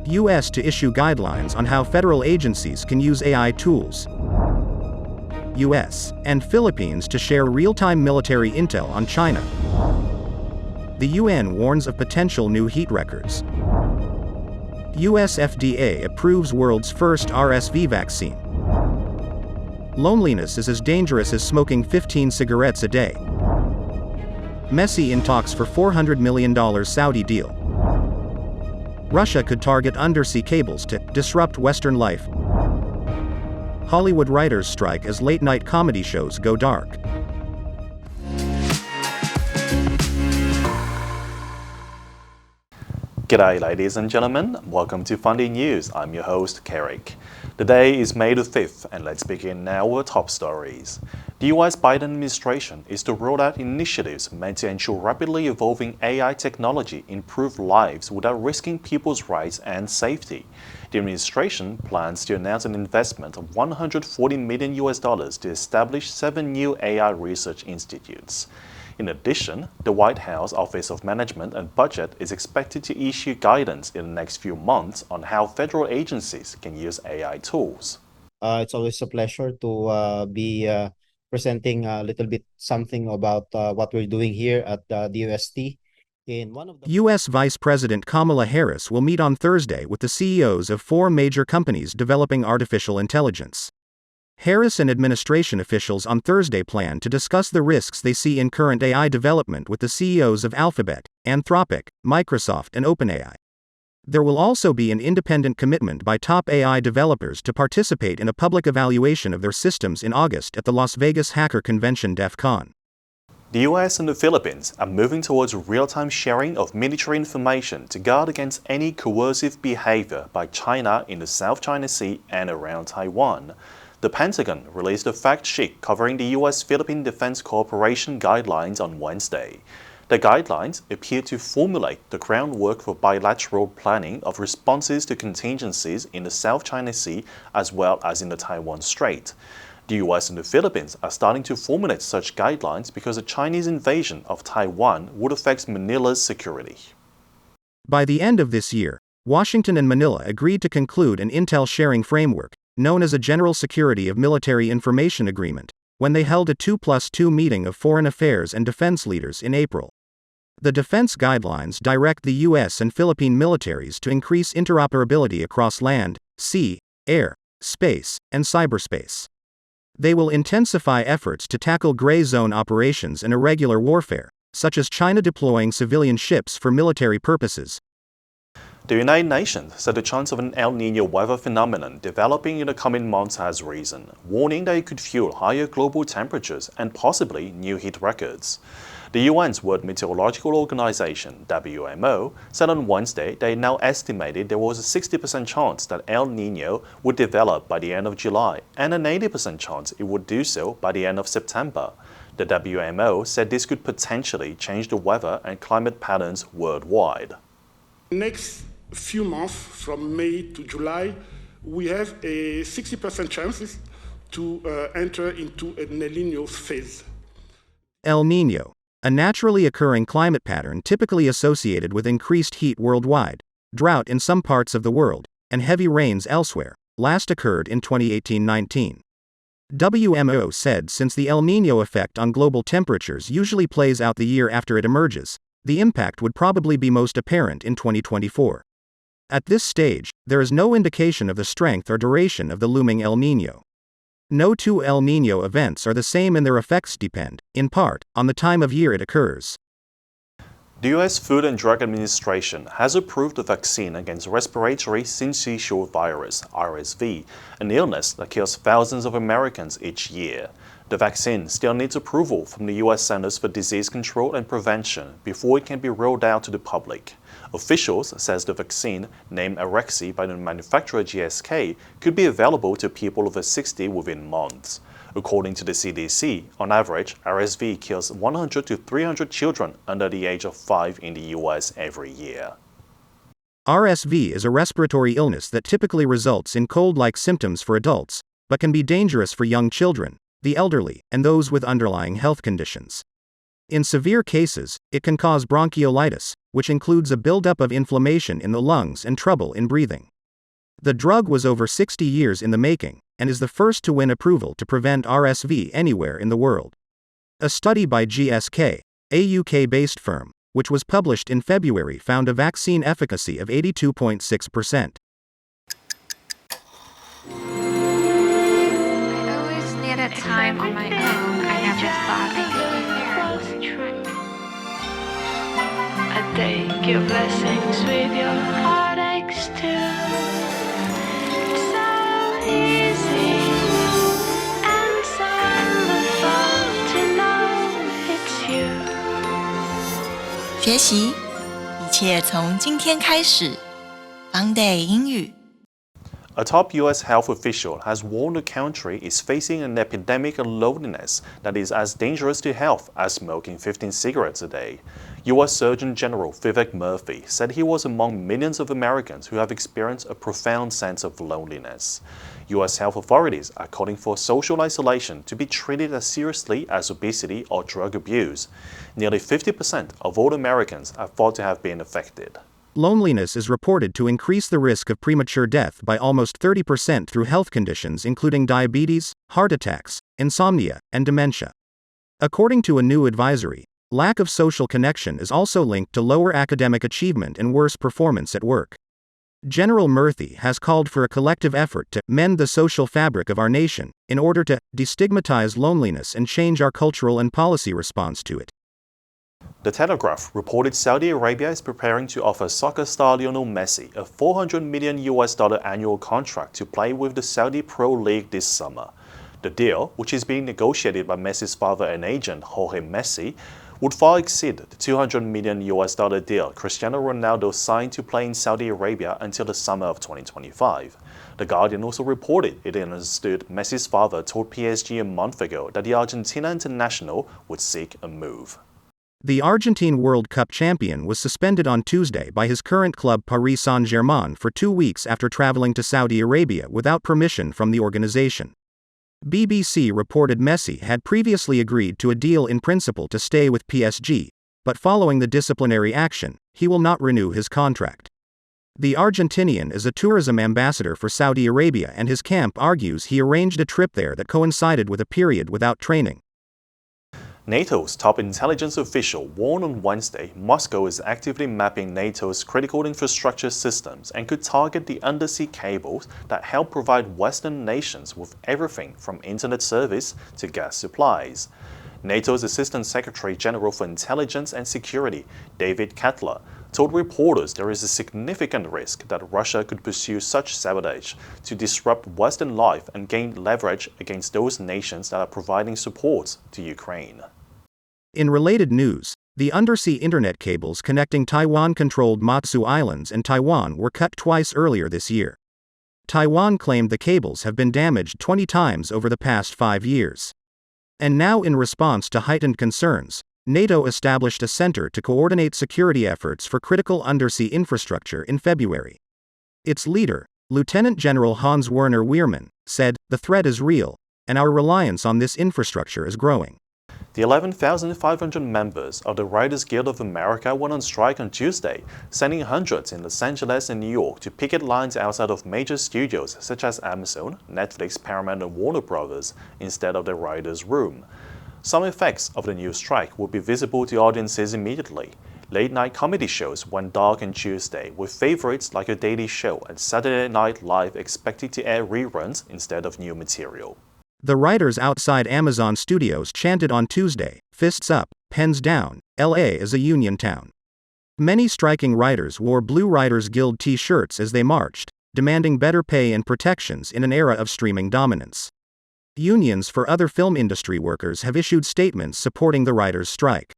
U.S. to issue guidelines on how federal agencies can use AI tools. U.S. and Philippines to share real-time military intel on China. The UN warns of potential new heat records. U.S. FDA approves world's first RSV vaccine. Loneliness is as dangerous as smoking 15 cigarettes a day. Messi in talks for $400 million Saudi deal. Russia could target undersea cables to disrupt Western life. Hollywood writers strike as late-night comedy shows go dark. G'day ladies and gentlemen, welcome to Funday News. I'm your host, Carrick. The day is May the 5th, and let's begin now with top stories. The US Biden administration is to roll out initiatives meant to ensure rapidly evolving AI technology improve lives without risking people's rights and safety. The administration plans to announce an investment of $140 million to establish 7 new AI research institutes. In addition, the White House Office of Management and Budget is expected to issue guidance in the next few months on how federal agencies can use AI tools. It's always a pleasure to be presenting a little bit something about what we're doing here at the UST. U.S. Vice President Kamala Harris will meet on Thursday with the CEOs of 4 major companies developing artificial intelligence. Harris and administration officials on Thursday plan to discuss the risks they see in current AI development with the CEOs of Alphabet, Anthropic, Microsoft, and OpenAI. There will also be an independent commitment by top AI developers to participate in a public evaluation of their systems in August at the Las Vegas hacker convention DEF CON. The US and the Philippines are moving towards real-time sharing of military information to guard against any coercive behavior by China in the South China Sea and around Taiwan. The Pentagon released a fact sheet covering the US-Philippine Defense Cooperation Guidelines on Wednesday. The guidelines appear to formulate the groundwork for bilateral planning of responses to contingencies in the South China Sea as well as in the Taiwan Strait. The US and the Philippines are starting to formulate such guidelines because the Chinese invasion of Taiwan would affect Manila's security. By the end of this year, Washington and Manila agreed to conclude an intel sharing framework, known as a General Security of Military Information Agreement, when they held a 2+2 meeting of foreign affairs and defense leaders in April. The defense guidelines direct the U.S. and Philippine militaries to increase interoperability across land, sea, air, space, and cyberspace. They will intensify efforts to tackle gray zone operations and irregular warfare, such as China deploying civilian ships for military purposes. The United Nations said the chance of an El Nino weather phenomenon developing in the coming months has risen, warning that it could fuel higher global temperatures and possibly new heat records. The UN's World Meteorological Organization, WMO, said on Wednesday that it now estimated there was a 60% chance that El Nino would develop by the end of July and an 80% chance it would do so by the end of September. The WMO said this could potentially change the weather and climate patterns worldwide. Next few months, from May to July, we have a 60% chances to enter into an El Nino phase. El Nino, a naturally occurring climate pattern typically associated with increased heat worldwide, drought in some parts of the world, and heavy rains elsewhere, last occurred in 2018-19. WMO said since the El Nino effect on global temperatures usually plays out the year after it emerges, the impact would probably be most apparent in 2024. At this stage, there is no indication of the strength or duration of the looming El Nino. No two El Nino events are the same and their effects depend, in part, on the time of year it occurs. The U.S. Food and Drug Administration has approved a vaccine against respiratory syncytial virus, RSV, an illness that kills thousands of Americans each year. The vaccine still needs approval from the U.S. Centers for Disease Control and Prevention before it can be rolled out to the public. Officials says the vaccine, named Arexvy by the manufacturer GSK, could be available to people over 60 within months. According to the CDC, on average, RSV kills 100 to 300 children under the age of 5 in the U.S. every year. RSV is a respiratory illness that typically results in cold-like symptoms for adults, but can be dangerous for young children, the elderly, and those with underlying health conditions. In severe cases, it can cause bronchiolitis, which includes a buildup of inflammation in the lungs and trouble in breathing. The drug was over 60 years in the making, and is the first to win approval to prevent RSV anywhere in the world. A study by GSK, a UK-based firm, which was published in February, found a vaccine efficacy of 82.6%. I always needed time on my own. I never thought I'd be here. I take your blessings with your heartaches too. It's so easy and so wonderful to know it's you. 学习，一切从今天开始。Funday 英语。A top US health official has warned the country is facing an epidemic of loneliness that is as dangerous to health as smoking 15 cigarettes a day. US Surgeon General Vivek Murthy said he was among millions of Americans who have experienced a profound sense of loneliness. US health authorities are calling for social isolation to be treated as seriously as obesity or drug abuse. Nearly 50% of all Americans are thought to have been affected. Loneliness is reported to increase the risk of premature death by almost 30% through health conditions including diabetes, heart attacks, insomnia, and dementia. According to a new advisory, lack of social connection is also linked to lower academic achievement and worse performance at work. General Murthy has called for a collective effort to mend the social fabric of our nation in order to destigmatize loneliness and change our cultural and policy response to it. The Telegraph reported Saudi Arabia is preparing to offer soccer star Lionel Messi a $400 million annual contract to play with the Saudi Pro League this summer. The deal, which is being negotiated by Messi's father and agent Jorge Messi, would far exceed the $200 million deal Cristiano Ronaldo signed to play in Saudi Arabia until the summer of 2025. The Guardian also reported it understood Messi's father told PSG a month ago that the Argentina international would seek a move. The Argentine World Cup champion was suspended on Tuesday by his current club Paris Saint-Germain for 2 weeks after traveling to Saudi Arabia without permission from the organization. BBC reported Messi had previously agreed to a deal in principle to stay with PSG, but following the disciplinary action, he will not renew his contract. The Argentinian is a tourism ambassador for Saudi Arabia, and his camp argues he arranged a trip there that coincided with a period without training. NATO's top intelligence official warned on Wednesday Moscow is actively mapping NATO's critical infrastructure systems and could target the undersea cables that help provide Western nations with everything from internet service to gas supplies. NATO's Assistant Secretary General for Intelligence and Security, David Kettler, told reporters there is a significant risk that Russia could pursue such sabotage to disrupt Western life and gain leverage against those nations that are providing support to Ukraine. In related news, the undersea internet cables connecting Taiwan-controlled Matsu Islands and Taiwan were cut twice earlier this year. Taiwan claimed the cables have been damaged 20 times over the past 5 years. And now, in response to heightened concerns, NATO established a center to coordinate security efforts for critical undersea infrastructure in February. Its leader, Lieutenant General Hans-Werner Wehrmann, said, "The threat is real, and our reliance on this infrastructure is growing." The 11,500 members of the Writers Guild of America went on strike on Tuesday, sending hundreds in Los Angeles and New York to picket lines outside of major studios such as Amazon, Netflix, Paramount, and Warner Brothers instead of the writers' room. Some effects of the new strike will be visible to audiences immediately. Late-night comedy shows went dark on Tuesday, with favorites like A Daily Show and Saturday Night Live expected to air reruns instead of new material. The writers outside Amazon studios chanted on Tuesday, "Fists up, pens down, LA is a union town." Many striking writers wore Blue Writers Guild t-shirts as they marched, demanding better pay and protections in an era of streaming dominance. Unions for other film industry workers have issued statements supporting the writers' strike.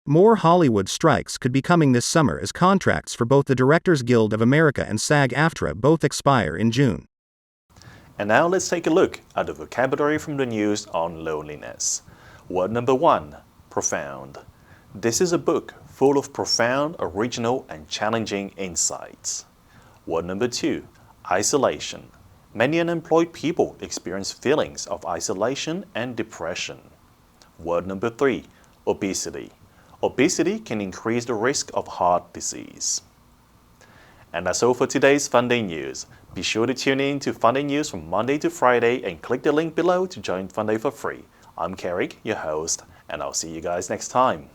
More Hollywood strikes could be coming this summer as contracts for both the Directors Guild of America and SAG-AFTRA both expire in June. And now let's take a look at the vocabulary from the news on loneliness. Word number 1, profound. This is a book full of profound, original, and challenging insights. Word number 2, isolation. Many unemployed people experience feelings of isolation and depression. Word number 3, obesity. Obesity can increase the risk of heart disease. And that's all for today's Funday News. Be sure to tune in to Funday News from Monday to Friday and click the link below to join Funday for free. I'm Carrick, your host, and I'll see you guys next time.